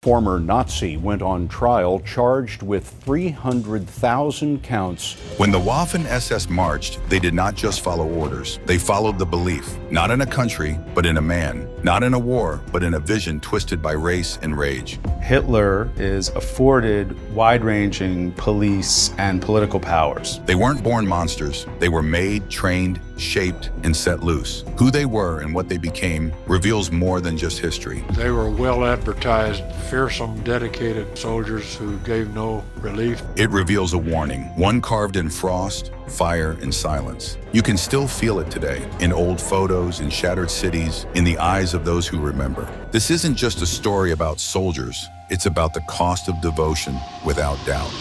Former Nazi went on trial charged with 300,000 counts. When the Waffen-SS marched, they did not just follow orders. They followed the belief, not in a country, but in a man. Not in a war, but in a vision twisted by race and rage. Hitler is afforded wide-ranging police and political powers. They weren't born monsters. They were made, trained, shaped, and set loose. Who they were and what they became reveals more than just history. They were well-advertised, fearsome, dedicated soldiers who gave no relief. It reveals a warning, one carved in frost, fire, and silence. You can still feel it today, in old photos, in shattered cities, in the eyes of those who remember. This isn't just a story about soldiers, it's about the cost of devotion, without doubt.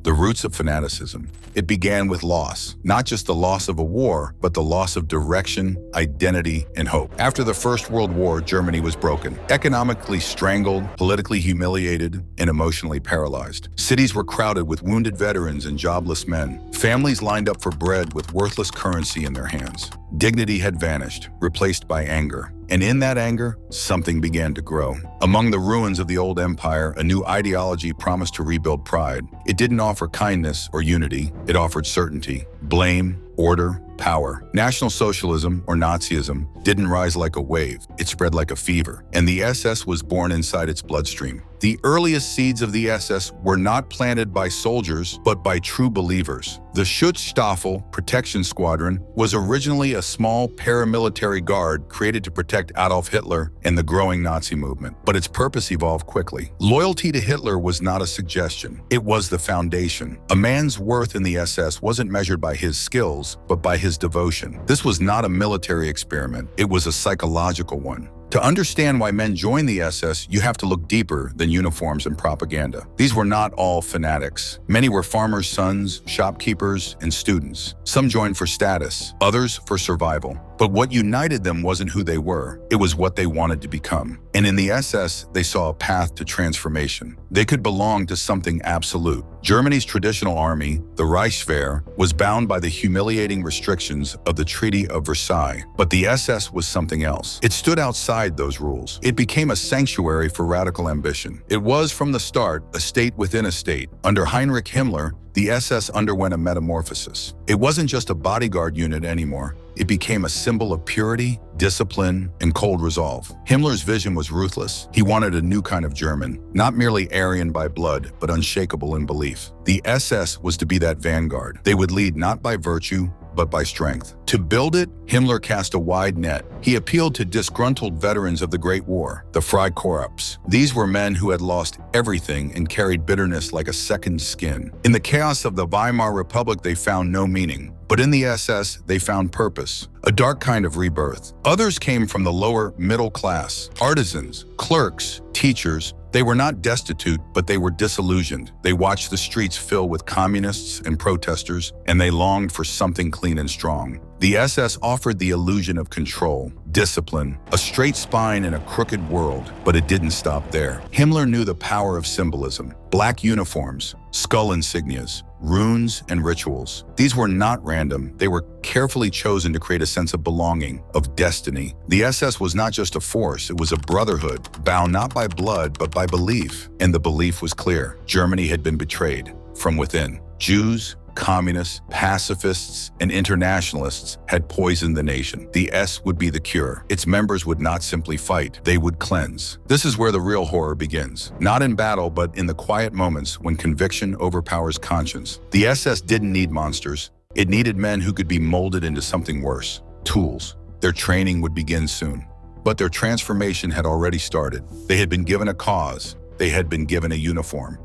The roots of fanaticism. It began with loss, not just the loss of a war, but the loss of direction, identity, and hope. After the First World War, Germany was broken, economically strangled, politically humiliated, and emotionally paralyzed. Cities were crowded with wounded veterans and jobless men. Families lined up for bread with worthless currency in their hands. Dignity had vanished, replaced by anger. And in that anger, something began to grow. Among the ruins of the old empire, a new ideology promised to rebuild pride. It didn't offer kindness or unity, it offered certainty, blame, order, power. National Socialism, or Nazism, didn't rise like a wave, it spread like a fever, and the SS was born inside its bloodstream. The earliest seeds of the SS were not planted by soldiers, but by true believers. The Schutzstaffel Protection Squadron was originally a small paramilitary guard created to protect Adolf Hitler and the growing Nazi movement, but its purpose evolved quickly. Loyalty to Hitler was not a suggestion, it was the foundation. A man's worth in the SS wasn't measured by his skills, but by his devotion. This was not a military experiment, it was a psychological one. To understand why men joined the SS, you have to look deeper than uniforms and propaganda. These were not all fanatics. Many were farmers' sons, shopkeepers, and students. Some joined for status, others for survival. But what united them wasn't who they were, it was what they wanted to become. And in the SS, they saw a path to transformation. They could belong to something absolute. Germany's traditional army, the Reichswehr, was bound by the humiliating restrictions of the Treaty of Versailles. But the SS was something else. It stood outside those rules. It became a sanctuary for radical ambition. It was, from the start, a state within a state. Under Heinrich Himmler, the SS underwent a metamorphosis. It wasn't just a bodyguard unit anymore. It became a symbol of purity, discipline, and cold resolve. Himmler's vision was ruthless. He wanted a new kind of German, not merely Aryan by blood, but unshakable in belief. The SS was to be that vanguard. They would lead not by virtue, but by strength. To build it, Himmler cast a wide net. He appealed to disgruntled veterans of the Great War, the Freikorps. These were men who had lost everything and carried bitterness like a second skin. In the chaos of the Weimar Republic, they found no meaning. But in the SS, they found purpose, a dark kind of rebirth. Others came from the lower middle class, artisans, clerks, teachers. They were not destitute, but they were disillusioned. They watched the streets fill with communists and protesters, and they longed for something clean and strong. The SS offered the illusion of control, discipline, a straight spine in a crooked world, but it didn't stop there. Himmler knew the power of symbolism. Black uniforms, skull insignias, runes, and rituals. These were not random. They were carefully chosen to create a sense of belonging, of destiny. The SS was not just a force, it was a brotherhood, bound not by blood, but by belief. And the belief was clear. Germany had been betrayed from within. Jews, communists, pacifists, and internationalists had poisoned the nation. The S would be the cure. Its members would not simply fight, they would cleanse. This is where the real horror begins. Not in battle, but in the quiet moments when conviction overpowers conscience. The SS didn't need monsters. It needed men who could be molded into something worse. Tools. Their training would begin soon. But their transformation had already started. They had been given a cause. They had been given a uniform.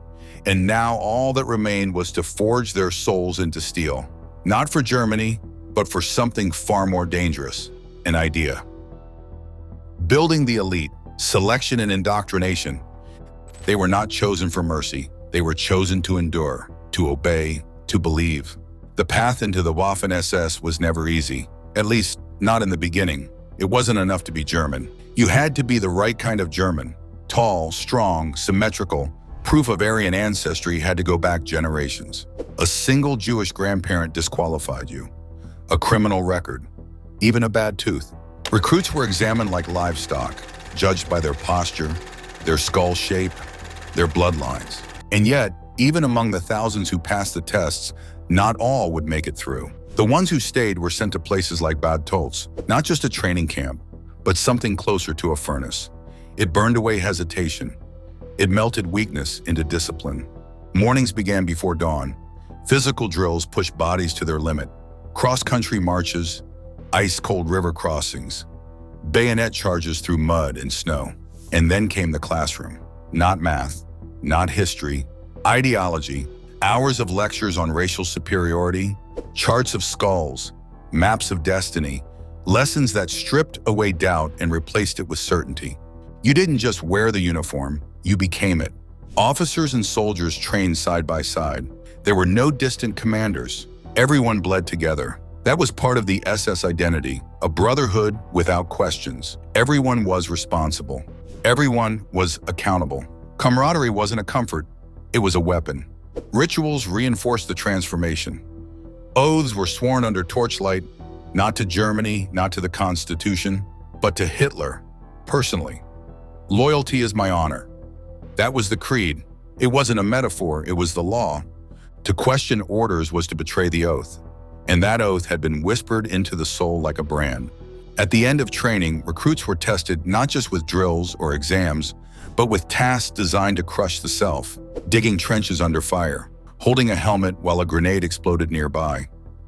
And now all that remained was to forge their souls into steel. Not for Germany, but for something far more dangerous, an idea. Building the elite, selection and indoctrination. They were not chosen for mercy. They were chosen to endure, to obey, to believe. The path into the Waffen-SS was never easy, at least not in the beginning. It wasn't enough to be German. You had to be the right kind of German, tall, strong, symmetrical. Proof of Aryan ancestry had to go back generations. A single Jewish grandparent disqualified you. A criminal record. Even a bad tooth. Recruits were examined like livestock, judged by their posture, their skull shape, their bloodlines. And yet, even among the thousands who passed the tests, not all would make it through. The ones who stayed were sent to places like Bad Tolz, not just a training camp, but something closer to a furnace. It burned away hesitation. It melted weakness into discipline. Mornings began before dawn. Physical drills pushed bodies to their limit. Cross-country marches, ice-cold river crossings, bayonet charges through mud and snow. And then came the classroom. Not math, not history, ideology, hours of lectures on racial superiority, charts of skulls, maps of destiny, lessons that stripped away doubt and replaced it with certainty. You didn't just wear the uniform, you became it. Officers and soldiers trained side by side. There were no distant commanders. Everyone bled together. That was part of the SS identity, a brotherhood without questions. Everyone was responsible. Everyone was accountable. Camaraderie wasn't a comfort, it was a weapon. Rituals reinforced the transformation. Oaths were sworn under torchlight, not to Germany, not to the Constitution, but to Hitler, personally. Loyalty is my honor. That was the creed. It wasn't a metaphor, it was the law. To question orders was to betray the oath. And that oath had been whispered into the soul like a brand. At the end of training, recruits were tested not just with drills or exams, but with tasks designed to crush the self, digging trenches under fire, holding a helmet while a grenade exploded nearby,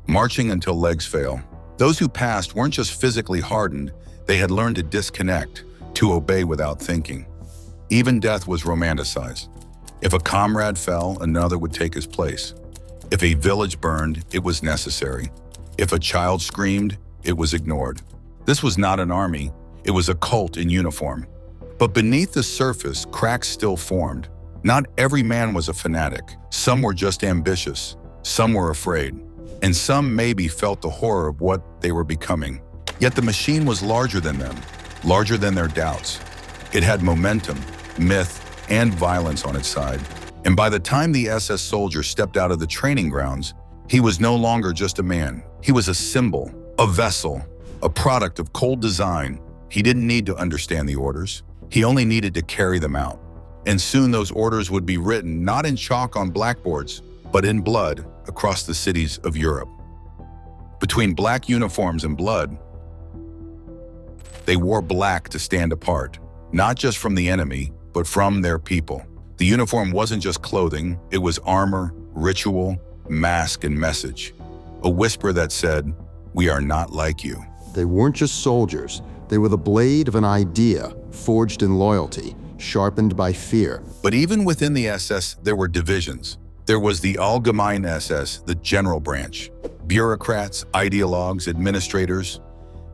marching until legs fail. Those who passed weren't just physically hardened, they had learned to disconnect, to obey without thinking. Even death was romanticized. If a comrade fell, another would take his place. If a village burned, it was necessary. If a child screamed, it was ignored. This was not an army, it was a cult in uniform. But beneath the surface, cracks still formed. Not every man was a fanatic. Some were just ambitious. Some were afraid. And some maybe felt the horror of what they were becoming. Yet the machine was larger than them, larger than their doubts. It had momentum, myth, and violence on its side. And by the time the SS soldier stepped out of the training grounds, he was no longer just a man. He was a symbol, a vessel, a product of cold design. He didn't need to understand the orders. He only needed to carry them out. And soon those orders would be written not in chalk on blackboards, but in blood across the cities of Europe. Between black uniforms and blood, they wore black to stand apart, not just from the enemy, but from their people. The uniform wasn't just clothing, it was armor, ritual, mask, and message. A whisper that said, "We are not like you." They weren't just soldiers. They were the blade of an idea, forged in loyalty, sharpened by fear. But even within the SS, there were divisions. There was the Allgemeine SS, the general branch. Bureaucrats, ideologues, administrators.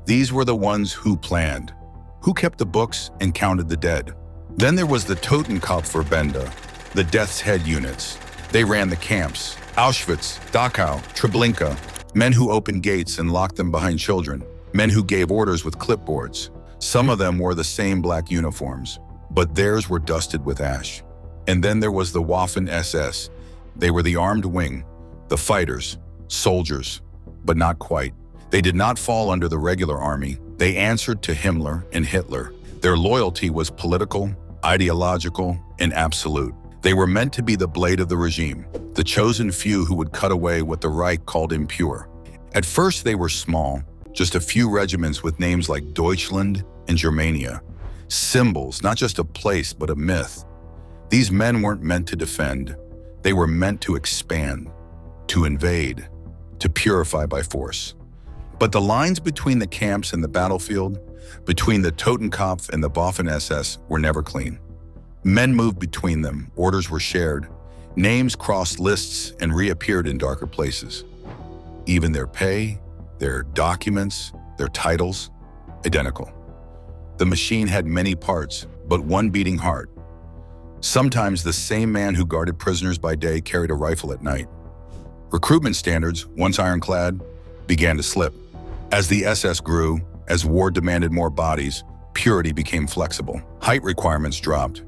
These were the ones who planned, who kept the books and counted the dead. Then there was the Totenkopfverbände, the Death's Head units. They ran the camps, Auschwitz, Dachau, Treblinka, men who opened gates and locked them behind children, men who gave orders with clipboards. Some of them wore the same black uniforms, but theirs were dusted with ash. And then there was the Waffen-SS. They were the armed wing, the fighters, soldiers, but not quite. They did not fall under the regular army. They answered to Himmler and Hitler. Their loyalty was political, ideological, and absolute. They were meant to be the blade of the regime, the chosen few who would cut away what the Reich called impure. At first they were small, just a few regiments with names like Deutschland and Germania. Symbols, not just a place, but a myth. These men weren't meant to defend. They were meant to expand, to invade, to purify by force. But the lines between the camps and the battlefield, between the Totenkopf and the Waffen-SS, were never clean. Men moved between them, orders were shared, names crossed lists and reappeared in darker places. Even their pay, their documents, their titles, identical. The machine had many parts, but one beating heart. Sometimes the same man who guarded prisoners by day carried a rifle at night. Recruitment standards, once ironclad, began to slip. As the SS grew, as war demanded more bodies, purity became flexible. Height requirements dropped.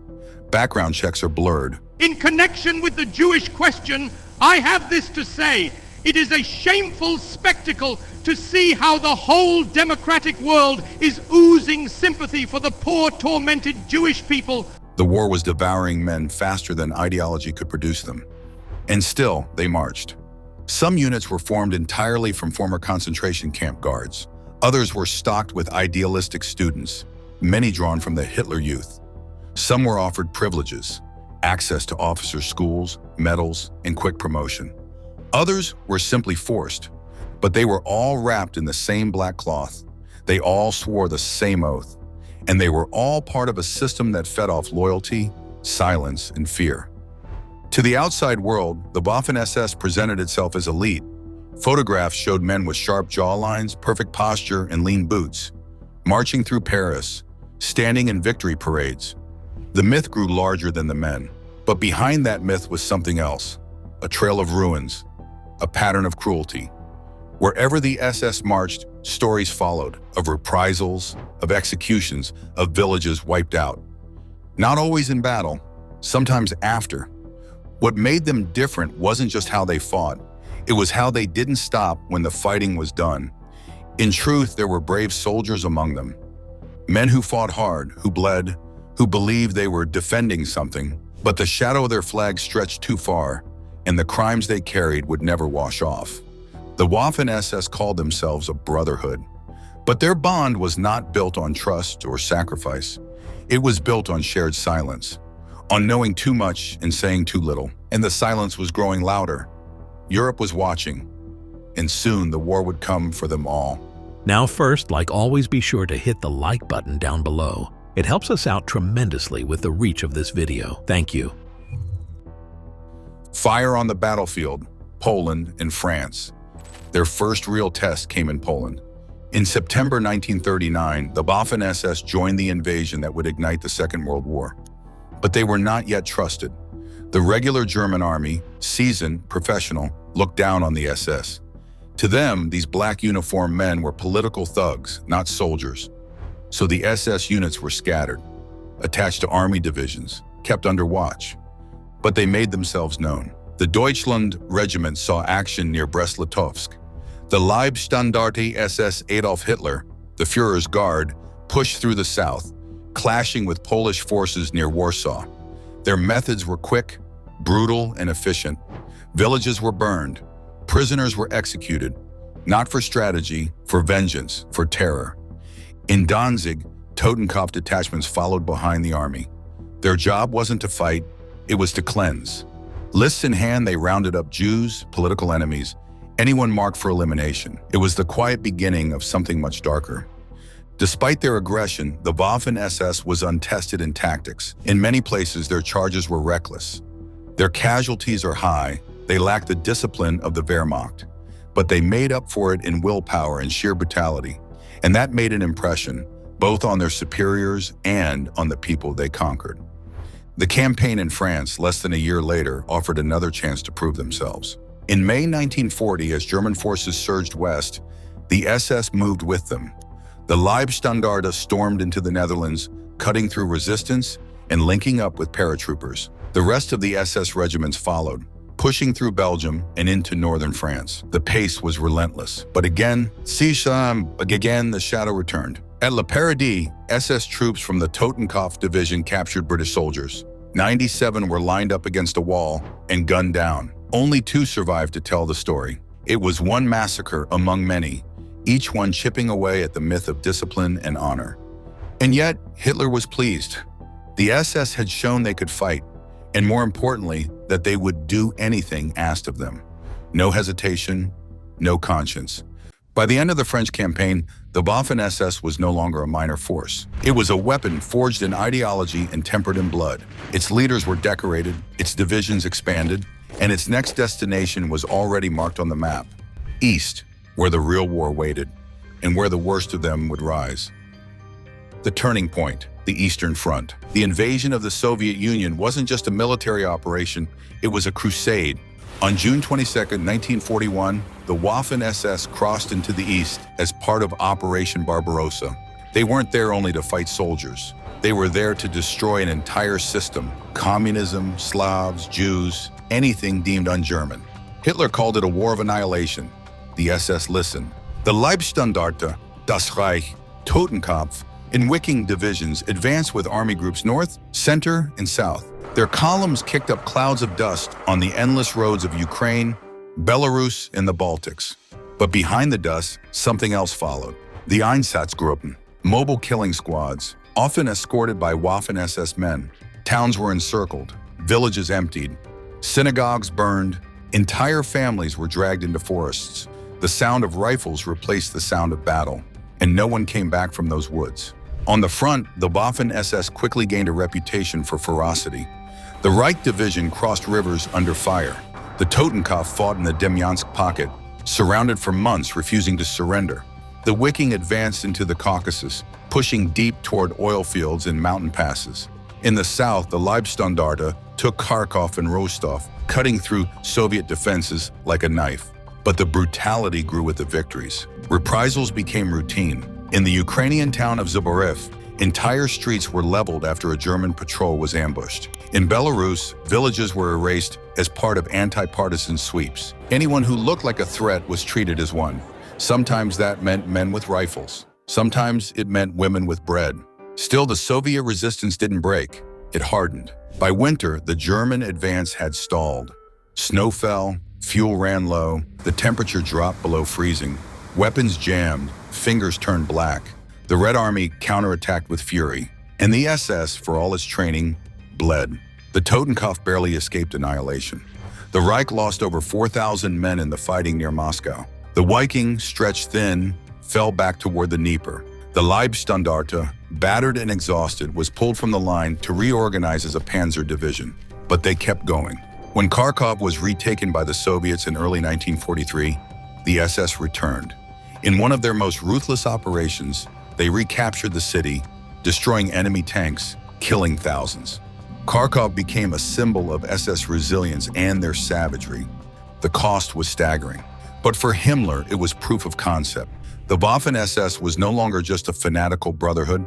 Background checks are blurred. In connection with the Jewish question, I have this to say. It is a shameful spectacle to see how the whole democratic world is oozing sympathy for the poor, tormented Jewish people. The war was devouring men faster than ideology could produce them. And still, they marched. Some units were formed entirely from former concentration camp guards. Others were stocked with idealistic students, many drawn from the Hitler Youth. Some were offered privileges, access to officers' schools, medals, and quick promotion. Others were simply forced, but they were all wrapped in the same black cloth. They all swore the same oath, and they were all part of a system that fed off loyalty, silence, and fear. To the outside world, the Waffen-SS presented itself as elite. Photographs showed men with sharp jawlines, perfect posture, and lean boots, marching through Paris, standing in victory parades. The myth grew larger than the men, but behind that myth was something else, a trail of ruins, a pattern of cruelty. Wherever the SS marched, stories followed of reprisals, of executions, of villages wiped out. Not always in battle, sometimes after. What made them different wasn't just how they fought, it was how they didn't stop when the fighting was done. In truth, there were brave soldiers among them. Men who fought hard, who bled, who believed they were defending something, but the shadow of their flag stretched too far, and the crimes they carried would never wash off. The Waffen-SS called themselves a brotherhood, but their bond was not built on trust or sacrifice. It was built on shared silence, on knowing too much and saying too little, and the silence was growing louder. Europe was watching, and soon the war would come for them all. Now first, like always, be sure to hit the like button down below. It helps us out tremendously with the reach of this video. Thank you. Fire on the battlefield, Poland and France. Their first real test came in Poland. In September 1939, the Waffen-SS joined the invasion that would ignite the Second World War. But they were not yet trusted. The regular German army, seasoned, professional, looked down on the SS. To them, these black uniformed men were political thugs, not soldiers. So the SS units were scattered, attached to army divisions, kept under watch. But they made themselves known. The Deutschland regiment saw action near Brest-Litovsk. The Leibstandarte SS Adolf Hitler, the Führer's guard, pushed through the south, clashing with Polish forces near Warsaw. Their methods were quick, brutal, and efficient. Villages were burned. Prisoners were executed, not for strategy, for vengeance, for terror. In Danzig, Totenkopf detachments followed behind the army. Their job wasn't to fight, it was to cleanse. Lists in hand, they rounded up Jews, political enemies, anyone marked for elimination. It was the quiet beginning of something much darker. Despite their aggression, the Waffen-SS was untested in tactics. In many places, their charges were reckless. Their casualties are high. They lack the discipline of the Wehrmacht, but they made up for it in willpower and sheer brutality. And that made an impression, both on their superiors and on the people they conquered. The campaign in France, less than a year later, offered another chance to prove themselves. In May 1940, as German forces surged west, the SS moved with them. The Leibstandarte stormed into the Netherlands, cutting through resistance and linking up with paratroopers. The rest of the SS regiments followed, pushing through Belgium and into northern France. The pace was relentless. But again, the shadow returned. At Le Paradis, SS troops from the Totenkopf division captured British soldiers. 97 were lined up against a wall and gunned down. Only 2 survived to tell the story. It was one massacre among many, each one chipping away at the myth of discipline and honor. And yet, Hitler was pleased. The SS had shown they could fight, and more importantly, that they would do anything asked of them. No hesitation, no conscience. By the end of the French campaign, the Waffen-SS was no longer a minor force. It was a weapon forged in ideology and tempered in blood. Its leaders were decorated, its divisions expanded, and its next destination was already marked on the map: East, where the real war waited, and where the worst of them would rise. The turning point, the Eastern Front. The invasion of the Soviet Union wasn't just a military operation, it was a crusade. On June 22, 1941, the Waffen-SS crossed into the East as part of Operation Barbarossa. They weren't there only to fight soldiers. They were there to destroy an entire system: communism, Slavs, Jews, anything deemed un-German. Hitler called it a war of annihilation. The SS listened. The Leibstandarte, das Reich, Totenkopf, in Viking divisions advanced with army groups north, center, and south. Their columns kicked up clouds of dust on the endless roads of Ukraine, Belarus, and the Baltics. But behind the dust, something else followed. The Einsatzgruppen, mobile killing squads, often escorted by Waffen-SS men. Towns were encircled, villages emptied, synagogues burned, entire families were dragged into forests. The sound of rifles replaced the sound of battle, and no one came back from those woods. On the front, the Waffen-SS quickly gained a reputation for ferocity. The Reich Division crossed rivers under fire. The Totenkopf fought in the Demyansk pocket, surrounded for months, refusing to surrender. The Viking advanced into the Caucasus, pushing deep toward oil fields and mountain passes. In the south, the Leibstandarte took Kharkov and Rostov, cutting through Soviet defenses like a knife. But the brutality grew with the victories. Reprisals became routine. In the Ukrainian town of Zaborev, entire streets were leveled after a German patrol was ambushed. In Belarus, villages were erased as part of anti-partisan sweeps. Anyone who looked like a threat was treated as one. Sometimes that meant men with rifles. Sometimes it meant women with bread. Still, the Soviet resistance didn't break. It hardened. By winter, the German advance had stalled. Snow fell, fuel ran low, the temperature dropped below freezing. Weapons jammed, fingers turned black. The Red Army counterattacked with fury, and the SS, for all its training, bled. The Totenkopf barely escaped annihilation. The Reich lost over 4,000 men in the fighting near Moscow. The Viking, stretched thin, fell back toward the Dnieper. The Leibstandarte, battered and exhausted, was pulled from the line to reorganize as a panzer division. But they kept going. When Kharkov was retaken by the Soviets in early 1943, the SS returned. In one of their most ruthless operations, they recaptured the city, destroying enemy tanks, killing thousands. Kharkov became a symbol of SS resilience and their savagery. The cost was staggering. But for Himmler, it was proof of concept. The Waffen-SS was no longer just a fanatical brotherhood.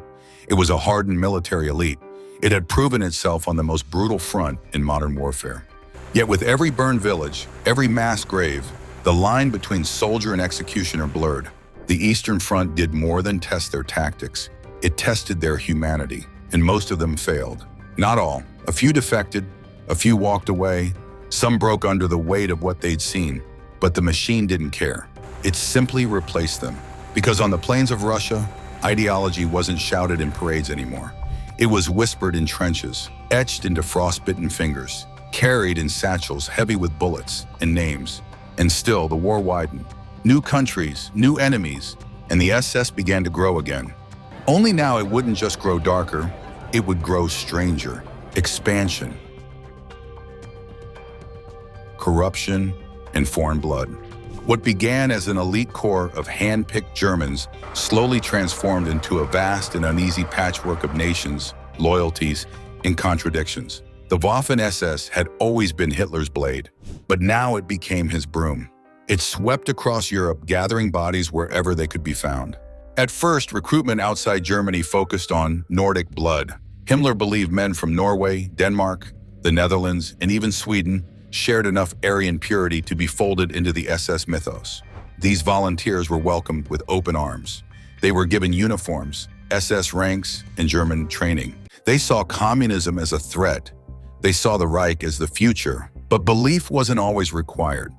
It was a hardened military elite. It had proven itself on the most brutal front in modern warfare. Yet with every burned village, every mass grave, the line between soldier and executioner blurred. The Eastern Front did more than test their tactics. It tested their humanity, and most of them failed. Not all. A few defected, a few walked away, some broke under the weight of what they'd seen. But the machine didn't care. It simply replaced them. Because on the plains of Russia, ideology wasn't shouted in parades anymore. It was whispered in trenches, etched into frostbitten fingers, carried in satchels heavy with bullets and names. And still, the war widened. New countries, new enemies, and the SS began to grow again. Only now it wouldn't just grow darker, it would grow stranger. Expansion, corruption, and foreign blood. What began as an elite corps of hand-picked Germans slowly transformed into a vast and uneasy patchwork of nations, loyalties, and contradictions. The Waffen-SS had always been Hitler's blade, but now it became his broom. It swept across Europe, gathering bodies wherever they could be found. At first, recruitment outside Germany focused on Nordic blood. Himmler believed men from Norway, Denmark, the Netherlands, and even Sweden shared enough Aryan purity to be folded into the SS mythos. These volunteers were welcomed with open arms. They were given uniforms, SS ranks, and German training. They saw communism as a threat. They saw the Reich as the future, but belief wasn't always required.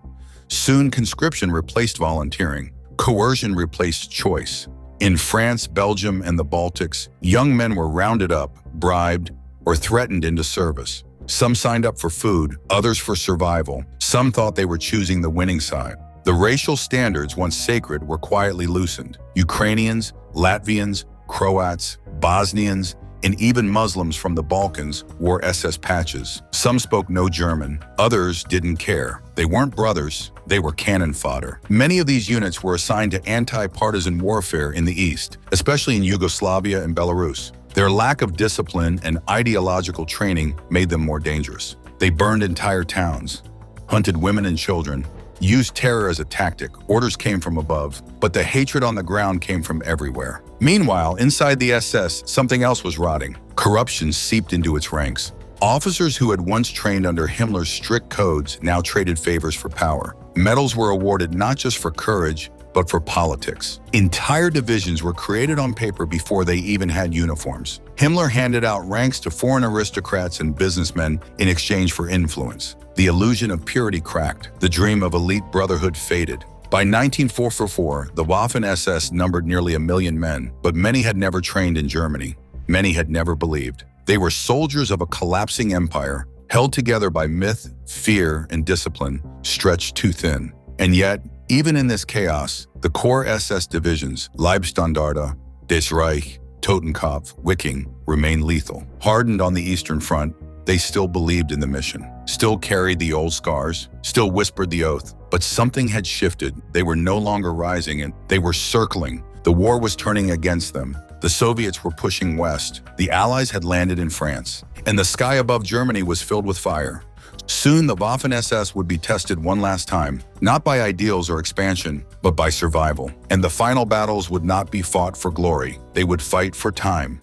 Soon, conscription replaced volunteering. Coercion replaced choice. In France, Belgium, and the Baltics, young men were rounded up, bribed, or threatened into service. Some signed up for food, others for survival. Some thought they were choosing the winning side. The racial standards, once sacred, were quietly loosened. Ukrainians, Latvians, Croats, Bosnians, and even Muslims from the Balkans wore SS patches. Some spoke no German, others didn't care. They weren't brothers, they were cannon fodder. Many of these units were assigned to anti-partisan warfare in the East, especially in Yugoslavia and Belarus. Their lack of discipline and ideological training made them more dangerous. They burned entire towns, hunted women and children, used terror as a tactic. Orders came from above, but the hatred on the ground came from everywhere. Meanwhile, inside the SS, something else was rotting. Corruption seeped into its ranks. Officers who had once trained under Himmler's strict codes now traded favors for power. Medals were awarded not just for courage, but for politics. Entire divisions were created on paper before they even had uniforms. Himmler handed out ranks to foreign aristocrats and businessmen in exchange for influence. The illusion of purity cracked. The dream of elite brotherhood faded. By 1944, the Waffen-SS numbered nearly 1 million men, but many had never trained in Germany. Many had never believed. They were soldiers of a collapsing empire, held together by myth, fear, and discipline, stretched too thin. And yet, even in this chaos, the core SS divisions, Leibstandarte, Des Reich, Totenkopf, Wiking, remained lethal. Hardened on the Eastern Front, they still believed in the mission, still carried the old scars, still whispered the oath. But something had shifted. They were no longer rising, and they were circling. The war was turning against them. The Soviets were pushing west. The Allies had landed in France, and the sky above Germany was filled with fire. Soon, the Waffen-SS would be tested one last time, not by ideals or expansion, but by survival. And the final battles would not be fought for glory. They would fight for time.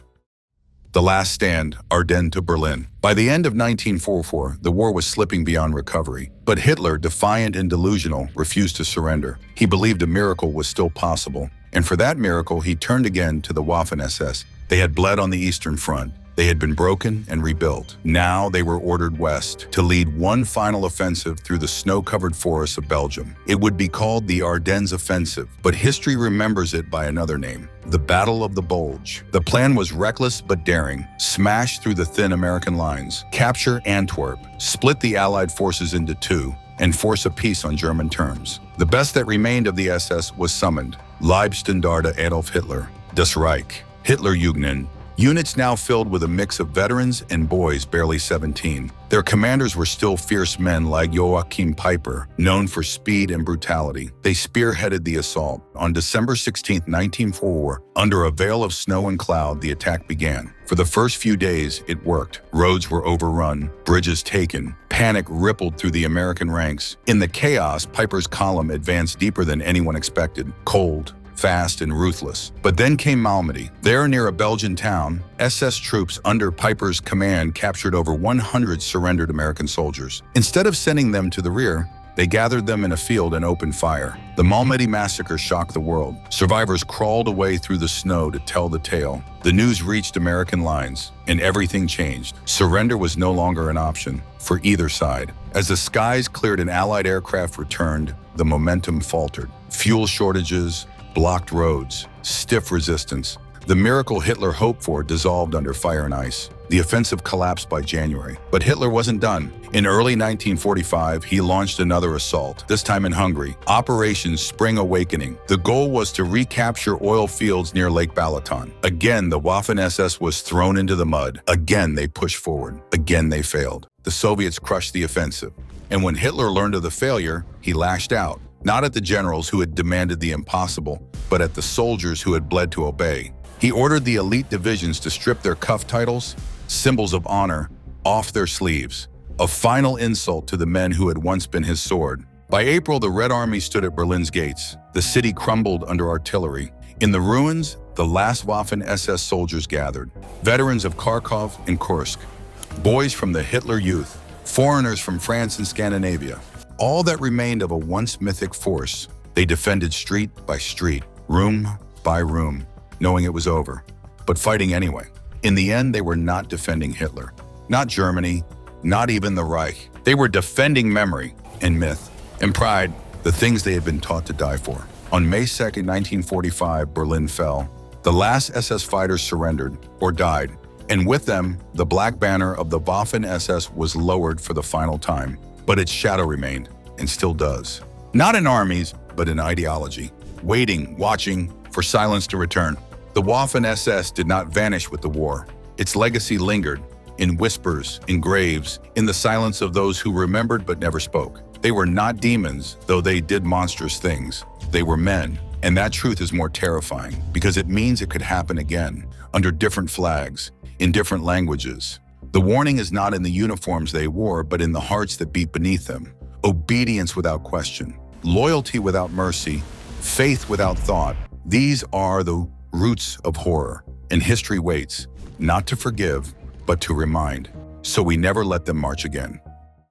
The last stand, Ardennes to Berlin. By the end of 1944, the war was slipping beyond recovery. But Hitler, defiant and delusional, refused to surrender. He believed a miracle was still possible. And for that miracle, he turned again to the Waffen-SS. They had bled on the Eastern Front. They had been broken and rebuilt. Now they were ordered west to lead one final offensive through the snow-covered forests of Belgium. It would be called the Ardennes Offensive, but history remembers it by another name, the Battle of the Bulge. The plan was reckless but daring. Smash through the thin American lines, capture Antwerp, split the Allied forces into two, and force a peace on German terms. The best that remained of the SS was summoned. Leibstandarte Adolf Hitler, Das Reich, Hitlerjugend, units now filled with a mix of veterans and boys barely 17. Their commanders were still fierce men like Joachim Peiper, known for speed and brutality. They spearheaded the assault. On December 16, 1944, under a veil of snow and cloud, the attack began. For the first few days, it worked. Roads were overrun, bridges taken. Panic rippled through the American ranks. In the chaos, Peiper's column advanced deeper than anyone expected. Cold, fast, and ruthless. But then came Malmedy. There, near a Belgian town, SS troops under Peiper's command captured over 100 surrendered American soldiers. Instead of sending them to the rear, they gathered them in a field and opened fire. The Malmedy massacre shocked the world. Survivors crawled away through the snow to tell the tale. The news reached American lines, and everything changed. Surrender was no longer an option for either side. As the skies cleared and Allied aircraft returned, the momentum faltered. Fuel shortages, blocked roads, stiff resistance. The miracle Hitler hoped for dissolved under fire and ice. The offensive collapsed by January. But Hitler wasn't done. In early 1945, he launched another assault, this time in Hungary, Operation Spring Awakening. The goal was to recapture oil fields near Lake Balaton. Again, the Waffen-SS was thrown into the mud. Again, they pushed forward. Again, they failed. The Soviets crushed the offensive. And when Hitler learned of the failure, he lashed out. Not at the generals who had demanded the impossible, but at the soldiers who had bled to obey. He ordered the elite divisions to strip their cuff titles, symbols of honor, off their sleeves, a final insult to the men who had once been his sword. By April, the Red Army stood at Berlin's gates. The city crumbled under artillery. In the ruins, the last Waffen-SS soldiers gathered, veterans of Kharkov and Kursk, boys from the Hitler Youth, foreigners from France and Scandinavia. All that remained of a once mythic force. They defended street by street, room by room, knowing it was over, but fighting anyway. In the end, they were not defending Hitler, not Germany, not even the Reich. They were defending memory and myth and pride, the things they had been taught to die for. On May 2, 1945, Berlin fell. The last SS fighters surrendered or died, and with them, the black banner of the Waffen-SS was lowered for the final time. But its shadow remained, and still does. Not in armies, but in ideology. Waiting, watching, for silence to return. The Waffen-SS did not vanish with the war. Its legacy lingered, in whispers, in graves, in the silence of those who remembered but never spoke. They were not demons, though they did monstrous things. They were men, and that truth is more terrifying, because it means it could happen again, under different flags, in different languages. The warning is not in the uniforms they wore, but in the hearts that beat beneath them. Obedience without question, loyalty without mercy, faith without thought. These are the roots of horror, and history waits, not to forgive, but to remind, so we never let them march again.